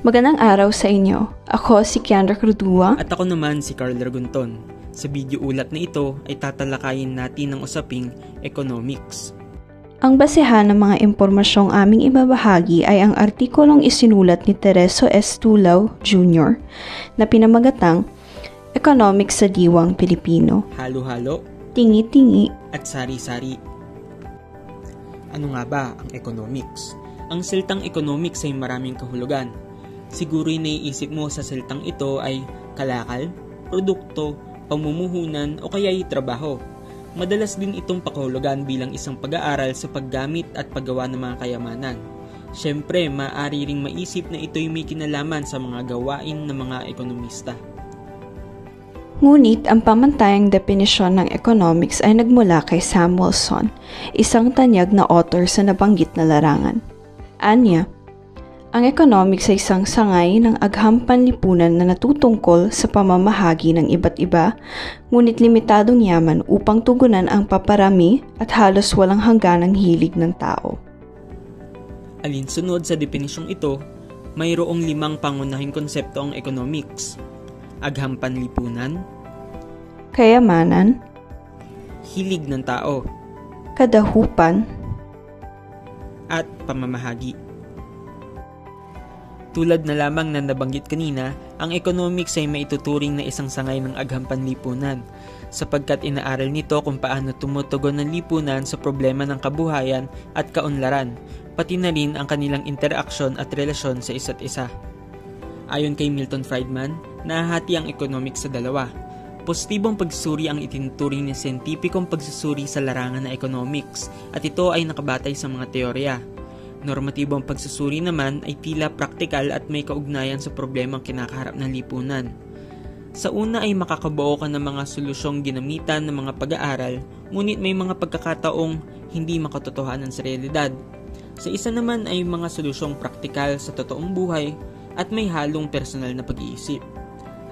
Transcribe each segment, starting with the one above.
Magandang araw sa inyo. Ako si Kiandra Cordua. At ako naman si Carl Ragunton. Sa video ulat na ito ay tatalakayin natin ang usaping economics. Ang basehan ng mga impormasyong aming ibabahagi ay ang artikulong isinulat ni Tereso S. Tulao Jr. na pinamagatang Economics sa Diwang Pilipino. Halo-halo, tingi-tingi, at sari-sari. Ano nga ba ang economics? Ang salitang economics ay maraming kahulugan. Siguro'y naiisip mo sa salitang ito ay kalakal, produkto, pamumuhunan o kaya'y trabaho. Madalas din itong pakahulugan bilang isang pag-aaral sa paggamit at paggawa ng mga kayamanan. Siyempre, maaari ring maisip na ito'y may kinalaman sa mga gawain ng mga ekonomista. Ngunit ang pamantayang definisyon ng economics ay nagmula kay Samuelson, isang tanyag na author sa nabanggit na larangan. Anya, ang economics ay isang sangay ng agham panlipunan na natutungkol sa pamamahagi ng iba't iba, ngunit limitadong yaman upang tugunan ang paparami at halos walang hangganang hilig ng tao. Alinsunod sa depinisyong ito, mayroong 5 pangunahing konsepto ang economics. Agham panlipunan, kayamanan, hilig ng tao, kadahupan, at pamamahagi. Tulad na lamang na nabanggit kanina, ang economics ay maituturing na isang sangay ng agham panlipunan sapagkat inaaral nito kung paano tumutugon ng lipunan sa problema ng kabuhayan at kaunlaran, pati na rin ang kanilang interaksyon at relasyon sa isa't isa. Ayon kay Milton Friedman, nahahati ang economics sa dalawa. Positibong pagsusuri ang itinuturing ng siyentipikong pagsusuri sa larangan ng economics at ito ay nakabatay sa mga teorya. Normatibong pagsusuri naman ay tila praktikal at may kaugnayan sa problemang kinakaharap ng lipunan. Sa una ay makakabuo ka ng mga solusyong ginamitan ng mga pag-aaral, ngunit may mga pagkakataong hindi makatotohanan sa realidad. Sa isa naman ay mga solusyong praktikal sa totoong buhay at may halong personal na pag-iisip.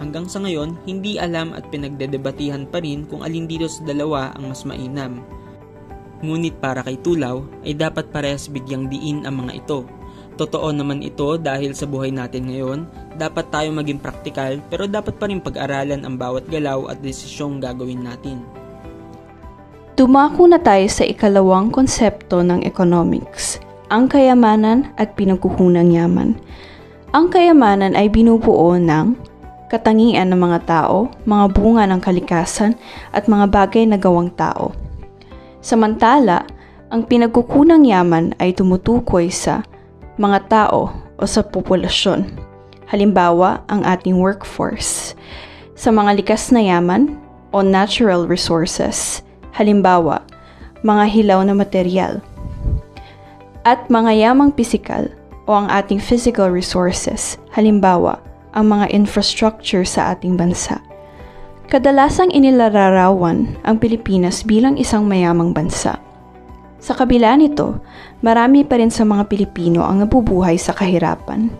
Hanggang sa ngayon, hindi alam at pinagdedebatihan pa rin kung alin dito sa dalawa ang mas mainam. Ngunit para kay Tulao ay dapat parehas bigyang diin ang mga ito. Totoo naman ito dahil sa buhay natin ngayon, dapat tayo maging praktikal pero dapat pa rin pag-aralan ang bawat galaw at desisyong gagawin natin. Dumako na tayo sa ikalawang konsepto ng economics, ang kayamanan at pinagkukunang yaman. Ang kayamanan ay binubuo ng katangian ng mga tao, mga bunga ng kalikasan at mga bagay na gawang tao. Samantala, ang pinagkukunang yaman ay tumutukoy sa mga tao o sa populasyon. Halimbawa, ang ating workforce. Sa mga likas na yaman o natural resources. Halimbawa, mga hilaw na material. At mga yamang pisikal o ang ating physical resources. Halimbawa, ang mga infrastructure sa ating bansa. Kadalasang inilalarawan ang Pilipinas bilang isang mayamang bansa. Sa kabila nito, marami pa rin sa mga Pilipino ang nabubuhay sa kahirapan.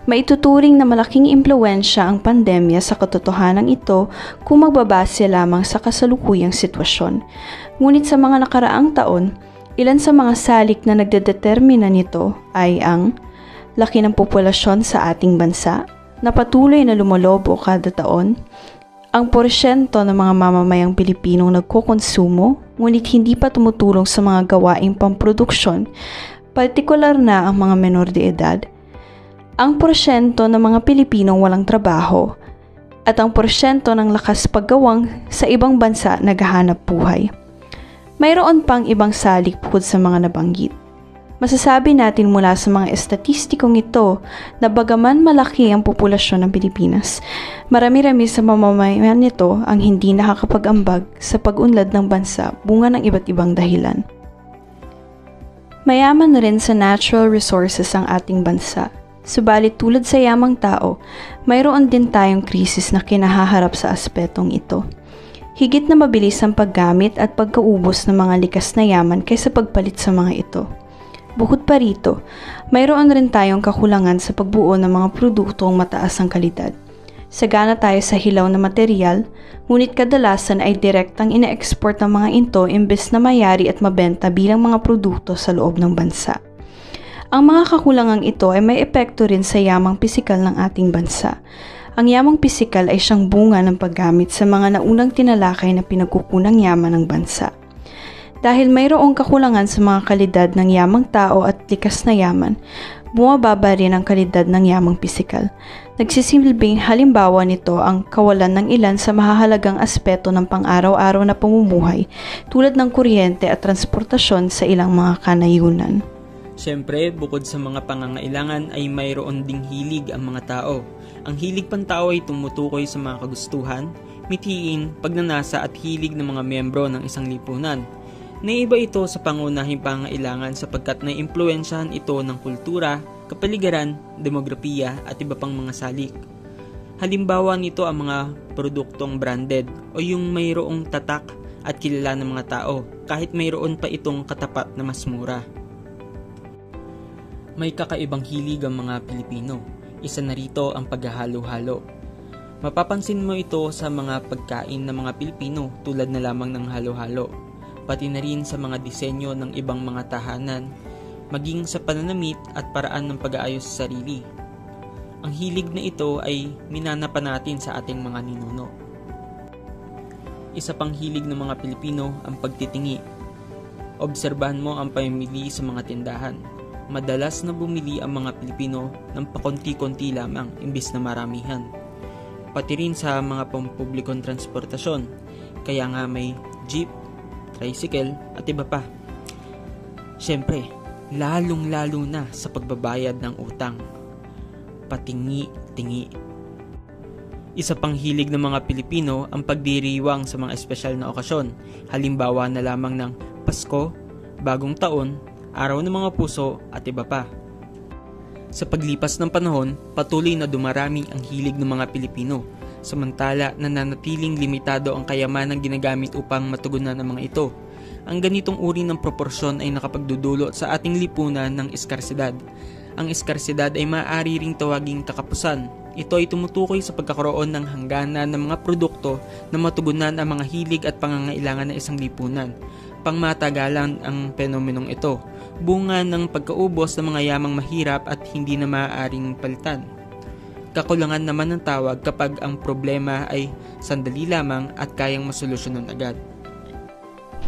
Maituturing na malaking impluwensya ang pandemya sa katotohanan ito kung magbabase lamang sa kasalukuyang sitwasyon. Ngunit sa mga nakaraang taon, ilan sa mga salik na nagdedetermina nito ay ang laki ng populasyon sa ating bansa, na patuloy na lumolobo kada taon, ang porsyento ng mga mamamayang Pilipinong nagkokonsumo ngunit hindi pa tumutulong sa mga gawaing pamproduksyon, partikular na ang mga menor de edad, ang porsyento ng mga Pilipinong walang trabaho, at ang porsyento ng lakas paggawang sa ibang bansa naghahanap buhay. Mayroon pang ibang salik bukod sa mga nabanggit. Masasabi natin mula sa mga estatistikong ito na bagaman malaki ang populasyon ng Pilipinas, marami-rami sa mamamayan nito ang hindi nakakapag-ambag sa pag-unlad ng bansa bunga ng iba't ibang dahilan. Mayaman na rin sa natural resources ang ating bansa, subalit tulad sa yamang tao, mayroon din tayong krisis na kinahaharap sa aspetong ito. Higit na mabilis ang paggamit at pagkaubos ng mga likas na yaman kaysa pagpalit sa mga ito. Bukod pa rito, mayroon rin tayong kakulangan sa pagbuo ng mga produktong mataas ang kalidad. Sagana tayo sa hilaw na material, ngunit kadalasan ay direktang ina-export ng mga ito imbes na mayari at mabenta bilang mga produkto sa loob ng bansa. Ang mga kakulangang ito ay may epekto rin sa yamang pisikal ng ating bansa. Ang yamang pisikal ay siyang bunga ng paggamit sa mga naunang tinalakay na pinagkukunang yaman ng bansa. Dahil mayroong kakulangan sa mga kalidad ng yamang tao at likas na yaman, bumababa rin ang kalidad ng yamang pisikal. Nagsisilbing halimbawa nito ang kawalan ng ilan sa mahahalagang aspeto ng pang-araw-araw na pamumuhay tulad ng kuryente at transportasyon sa ilang mga kanayunan. Siyempre, bukod sa mga pangangailangan ay mayroon ding hilig ang mga tao. Ang hilig pantao ay tumutukoy sa mga kagustuhan, mithiin, pagnanasa at hilig ng mga miyembro ng isang lipunan. Naiba ito sa pangunahing pangangailangan sapagkat naiimpluwensyahan ito ng kultura, kapaligiran, demografiya at iba pang mga salik. Halimbawa nito ang mga produktong branded o yung mayroong tatak at kilala ng mga tao kahit mayroon pa itong katapat na mas mura. May kakaibang hilig ang mga Pilipino. Isa na rito ang paghahalo-halo. Mapapansin mo ito sa mga pagkain ng mga Pilipino tulad na lamang ng halo-halo. Pati na rin sa mga disenyo ng ibang mga tahanan, maging sa pananamit at paraan ng pag-aayos sa sarili. Ang hilig na ito ay minana pa natin sa ating mga ninuno. Isa pang hilig ng mga Pilipino ang pagtitingi. Obserbahan mo ang pamimili sa mga tindahan. Madalas na bumili ang mga Pilipino ng pakonti-konti lamang imbis na maramihan. Pati rin sa mga pampublikong transportasyon, kaya nga may jeep, tricycle at iba pa. Siyempre, lalong-lalo na sa pagbabayad ng utang. Patingi-tingi. Isa pang hilig ng mga Pilipino ang pagdiriwang sa mga espesyal na okasyon. Halimbawa na lamang ng Pasko, Bagong Taon, Araw ng mga Puso at iba pa. Sa paglipas ng panahon, patuloy na dumarami ang hilig ng mga Pilipino. Samantala, nananatiling limitado ang kayamanang ginagamit upang matugunan ang mga ito. Ang ganitong uri ng proporsyon ay nakapagdudulot sa ating lipunan ng eskarsidad. Ang eskarsidad ay maaari ring tawaging kakapusan. Ito ay tumutukoy sa pagkakaroon ng hangganan ng mga produkto na matugunan ang mga hilig at pangangailangan ng isang lipunan. Pangmatagalan ang fenomenong ito, bunga ng pagkaubos ng mga yamang mahirap at hindi na maaaring palitan. Kakulangan naman ng tawag kapag ang problema ay sandali lamang at kayang masolusyonan agad.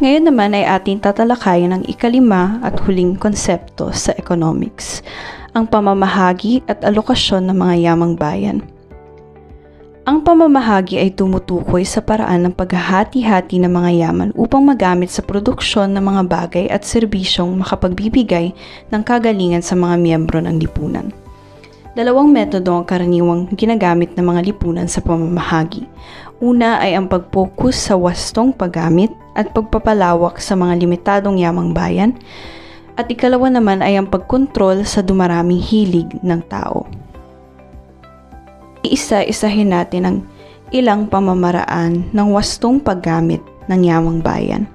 Ngayon naman ay ating tatalakayin ang ikalima at huling konsepto sa economics, ang pamamahagi at alokasyon ng mga yamang bayan. Ang pamamahagi ay tumutukoy sa paraan ng paghahati-hati ng mga yaman upang magamit sa produksyon ng mga bagay at serbisyong makapagbibigay ng kagalingan sa mga miyembro ng lipunan. Dalawang metodo ang karaniwang ginagamit ng mga lipunan sa pamamahagi. Una ay ang pag-focus sa wastong paggamit at pagpapalawak sa mga limitadong yamang bayan, at ikalawa naman ay ang pagkontrol sa dumaraming hilig ng tao. Iisa-isahin natin ang ilang pamamaraan ng wastong paggamit ng yamang bayan.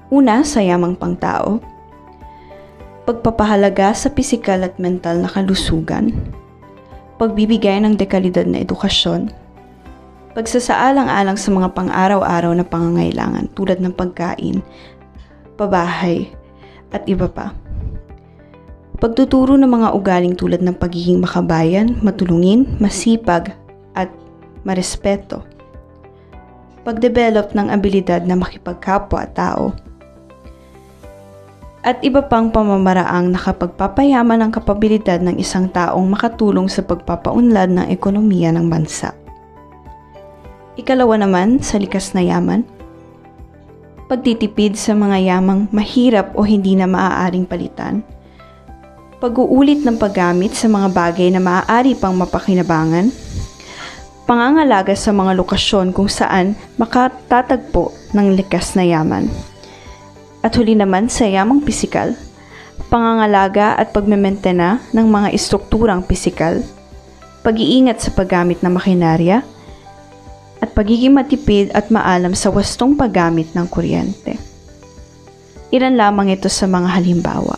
Una, sa yamang pangtao. Pagpapahalaga sa pisikal at mental na kalusugan, pagbibigay ng dekalidad na edukasyon, pagsasaalang-alang sa mga pang-araw-araw na pangangailangan tulad ng pagkain, pabahay, at iba pa. Pagtuturo ng mga ugaling tulad ng pagiging makabayan, matulungin, masipag, at marespeto. Pagdevelop ng abilidad na makipagkapwa-tao. At iba pang pamamaraang nakapagpapayaman ng kapabilidad ng isang taong makatulong sa pagpapaunlad ng ekonomiya ng bansa. Ikalawa naman, sa likas na yaman, pagtitipid sa mga yamang mahirap o hindi na maaaring palitan, pag-uulit ng paggamit sa mga bagay na maaari pang mapakinabangan, pangangalaga sa mga lokasyon kung saan makatatagpo ng likas na yaman. At huli naman sa yamang pisikal, pangangalaga at pagmementena ng mga estrukturang pisikal, pag-iingat sa paggamit ng makinarya, at pagiging matipid at maalam sa wastong paggamit ng kuryente. Ilan lamang ito sa mga halimbawa.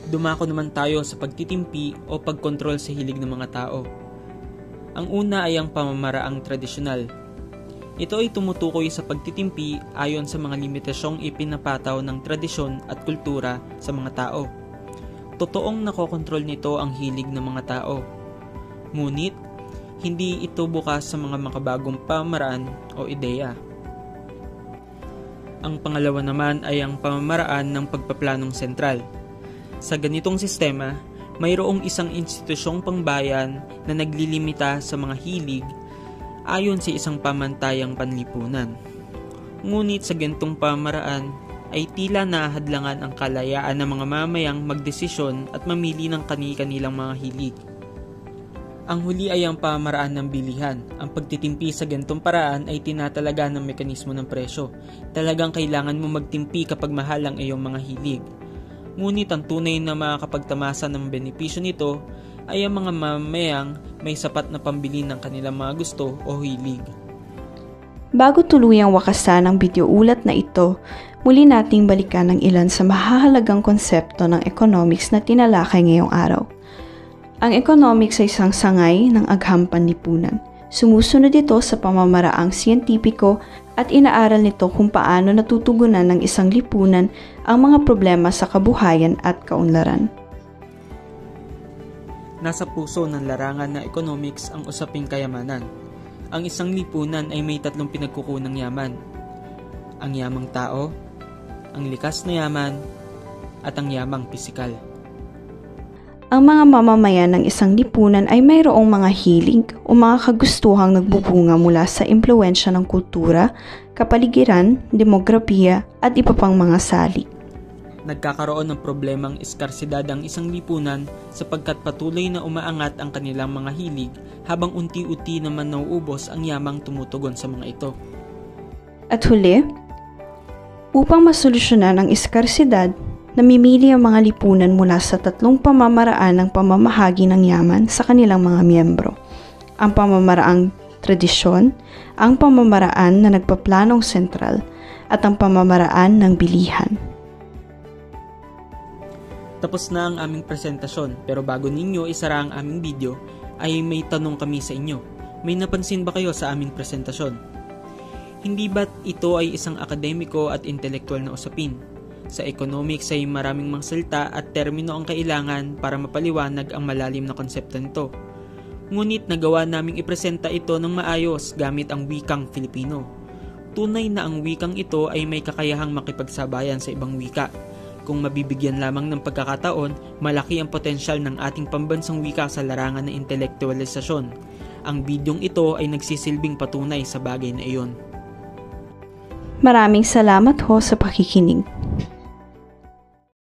Dumako naman tayo sa pagtitimpi o pagkontrol sa hilig ng mga tao. Ang una ay ang pamamaraang tradisyonal. Ito ay tumutukoy sa pagtitimpi ayon sa mga limitasyong ipinapataw ng tradisyon at kultura sa mga tao. totoong nakokontrol nito ang hilig ng mga tao. Ngunit, hindi ito bukas sa mga makabagong pamaraan o ideya. Ang pangalawa naman ay ang pamamaraan ng pagpaplanong sentral. Sa ganitong sistema, mayroong isang institusyong pangbayan na naglilimita sa mga hilig ayon sa isang pamantayang panlipunan. Ngunit sa ganitong pamamaraan ay tila nahadlangan ang kalayaan ng mga mamayang magdesisyon at mamili ng kani-kanilang mga hilig. Ang huli ay ang pamamaraan ng bilihan. Ang pagtitimpi sa ganitong paraan ay tinatalaga ng mekanismo ng presyo. Talagang kailangan mo magtimpi kapag mahal ang iyong mga hilig. Ngunit ang tunay na makakapagtamasa ng benepisyo nito ay ang mga mamamayang may sapat na pambili ng kanilang mga gusto o hilig. Bago tuluyang wakasan ang video ulat na ito, muli nating balikan ang ilan sa mahahalagang konsepto ng economics na tinalakay ngayong araw. Ang economics ay isang sangay ng agham panlipunan. Sumusunod ito sa pamamaraang siyentipiko at inaaral nito kung paano natutugunan ng isang lipunan ang mga problema sa kabuhayan at kaunlaran. Nasa puso ng larangan na economics ang usaping kayamanan. Ang isang lipunan ay may tatlong pinagkukunang yaman. Ang yamang tao, ang likas na yaman, at ang yamang pisikal. Ang mga mamamayan ng isang lipunan ay mayroong mga hilig o mga kagustuhang nagbubunga mula sa impluwensya ng kultura, kapaligiran, demografiya at iba pang mga salik. Nagkakaroon ng problemang eskarsidad ang isang lipunan sapagkat patuloy na umaangat ang kanilang mga hilig habang unti-unti naman nauubos ang yamang tumutugon sa mga ito. At huli, upang masolusyonan ang eskarsidad, namimili ang mga lipunan mula sa tatlong pamamaraan ng pamamahagi ng yaman sa kanilang mga miyembro. Ang pamamaraang tradisyon, ang pamamaraan na nagpaplanong sentral, at ang pamamaraan ng bilihan. Tapos na ang aming presentasyon, pero bago ninyo isara ang aming video, ay may tanong kami sa inyo. May napansin ba kayo sa aming presentasyon? Hindi ba't ito ay isang akademiko at intelektual na usapin? Sa economics ay maraming mga salita at termino ang kailangan para mapaliwanag ang malalim na konsepto nito. Ngunit nagawa naming ipresenta ito ng maayos gamit ang wikang Filipino. Tunay na ang wikang ito ay may kakayahang makipagsabayan sa ibang wika. Kung mabibigyan lamang ng pagkakataon, malaki ang potensyal ng ating pambansang wika sa larangan ng intelektualisasyon. Ang bidyong ito ay nagsisilbing patunay sa bagay na iyon. Maraming salamat ho sa pakikinig.